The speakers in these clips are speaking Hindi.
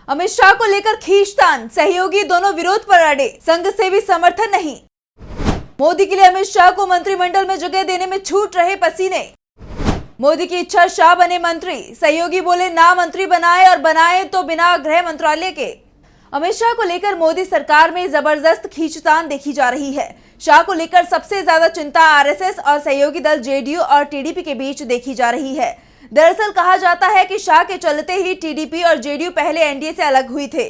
अमित शाह को लेकर खींचतान, सहयोगी दोनों विरोध पर अड़े, संघ से भी समर्थन नहीं। मोदी के लिए अमित शाह को मंत्रिमंडल में जगह देने में छूट रहे पसीने। मोदी की इच्छा शाह बने मंत्री, सहयोगी बोले ना मंत्री बनाए और बनाए तो बिना गृह मंत्रालय के। अमित शाह को लेकर मोदी सरकार में जबरदस्त खींचतान देखी जा रही है। शाह को लेकर सबसे ज्यादा चिंता आरएसएस और सहयोगी दल जेडीयू और टीडीपी के बीच देखी जा रही है। दरअसल कहा जाता है कि शाह के चलते ही टीडीपी और जेडीयू पहले एनडीए से अलग हुई थे,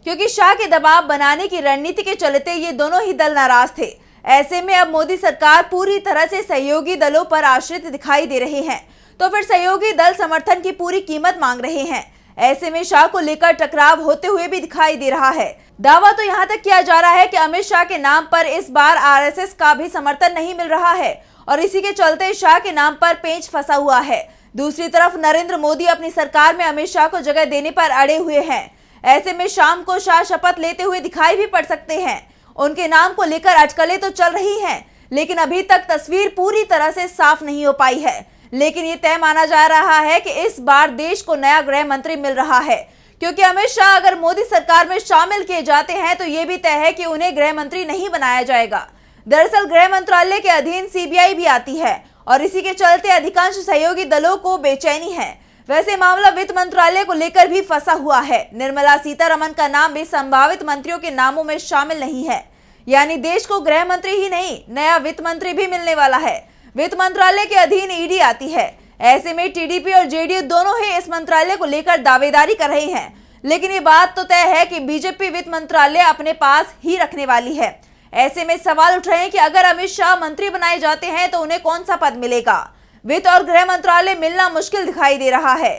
क्योंकि शाह के दबाव बनाने की रणनीति के चलते ये दोनों ही दल नाराज थे। ऐसे में अब मोदी सरकार पूरी तरह से सहयोगी दलों पर आश्रित दिखाई दे रहे हैं, तो फिर सहयोगी दल समर्थन की पूरी कीमत मांग रहे हैं। ऐसे में शाह को लेकर टकराव होते हुए भी दिखाई दे रहा है। दावा तो यहां तक किया जा रहा है कि अमित शाह के नाम पर इस बार आरएसएस का भी समर्थन नहीं मिल रहा है और इसी के चलते शाह के नाम पर पेंच फंसा हुआ है। दूसरी तरफ नरेंद्र मोदी अपनी सरकार में अमित शाह को जगह देने पर अड़े हुए हैं। ऐसे में शाम को शाह शपथ लेते हुए दिखाई भी पड़ सकते हैं। उनके नाम को लेकर अटकलें तो चल रही हैं, लेकिन अभी तक तस्वीर पूरी तरह से साफ नहीं हो पाई है। लेकिन ये तय माना जा रहा है कि इस बार देश को नया गृह मंत्री मिल रहा है, क्योंकि अमित शाह अगर मोदी सरकार में शामिल किए जाते हैं तो ये भी तय है कि उन्हें गृह मंत्री नहीं बनाया जाएगा। दरअसल गृह मंत्रालय के अधीन सीबीआई भी आती है और इसी के चलते अधिकांश सहयोगी दलों को बेचैनी है। वैसे मामला वित्त मंत्रालय को लेकर भी फंसा हुआ है। निर्मला सीतारमण का नाम भी संभावित मंत्रियों के नामों में शामिल नहीं है, यानी देश को गृह मंत्री ही नहीं, नया वित्त मंत्री भी मिलने वाला है। वित्त मंत्रालय के अधीन ईडी आती है। ऐसे में टीडीपी और जेडीयू दोनों ही इस मंत्रालय को लेकर दावेदारी कर रहे हैं, लेकिन ये बात तो तय है कि बीजेपी वित्त मंत्रालय अपने पास ही रखने वाली है। ऐसे में सवाल उठ रहे हैं कि अगर अमित शाह मंत्री बनाए जाते हैं तो उन्हें कौन सा पद मिलेगा। वित्त और गृह मंत्रालय मिलना मुश्किल दिखाई दे रहा है।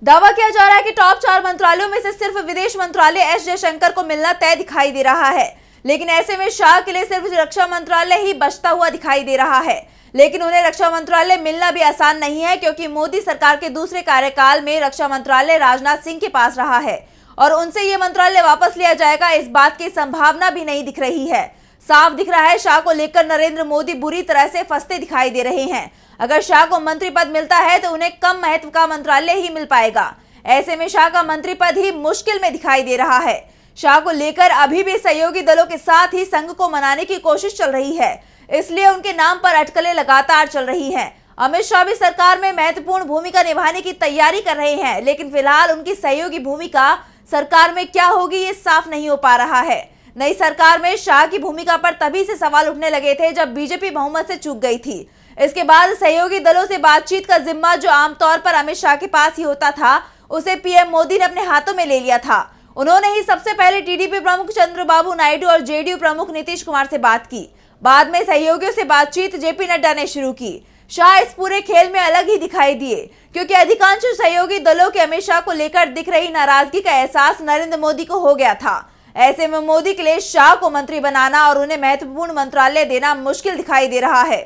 दावा किया जा रहा है कि टॉप 4 मंत्रालयों में से सिर्फ विदेश मंत्रालय एस जयशंकर को मिलना तय दिखाई दे रहा है, लेकिन ऐसे में शाह के लिए सिर्फ रक्षा मंत्रालय ही बचता हुआ दिखाई दे रहा है। लेकिन उन्हें रक्षा मंत्रालय मिलना भी आसान नहीं है, क्योंकि मोदी सरकार के दूसरे कार्यकाल में रक्षा मंत्रालय राजनाथ सिंह के पास रहा है और उनसे ये मंत्रालय वापस लिया जाएगा, इस बात की संभावना भी नहीं दिख रही है। साफ दिख रहा है शाह को लेकर नरेंद्र मोदी बुरी तरह से फंसते दिखाई दे रहे हैं। अगर शाह को मंत्री पद मिलता है तो उन्हें कम महत्व का मंत्रालय ही मिल पाएगा। ऐसे में शाह का मंत्री पद ही मुश्किल में दिखाई दे रहा है। शाह को लेकर अभी भी सहयोगी दलों के साथ ही संघ को मनाने की कोशिश चल रही है, इसलिए उनके नाम पर अटकलें लगातार चल रही हैं। अमित शाह भी सरकार में महत्वपूर्ण भूमिका निभाने की तैयारी कर रहे हैं, लेकिन फिलहाल उनकी सहयोगी भूमिका सरकार में क्या होगी ये साफ नहीं हो पा रहा है। नई सरकार में शाह की भूमिका पर तभी से सवाल उठने लगे थे जब बीजेपी बहुमत से चूक गई थी। इसके बाद सहयोगी दलों से बातचीत का जिम्मा जो आमतौर पर अमित शाह के पास ही होता था, उसे पीएम मोदी ने अपने हाथों में ले लिया था। उन्होंने ही सबसे पहले टीडीपी प्रमुख चंद्रबाबू नायडू और जेडीयू प्रमुख नीतीश कुमार से बात की। बाद में सहयोगियों से बातचीत जेपी नड्डा ने शुरू की। शाह इस पूरे खेल में अलग ही दिखाई दिए, क्योंकि अधिकांश सहयोगी दलों के अमित शाह को लेकर दिख रही नाराजगी का एहसास नरेंद्र मोदी को हो गया था। ऐसे में मोदी के लिए शाह को मंत्री बनाना और उन्हें महत्वपूर्ण मंत्रालय देना मुश्किल दिखाई दे रहा है।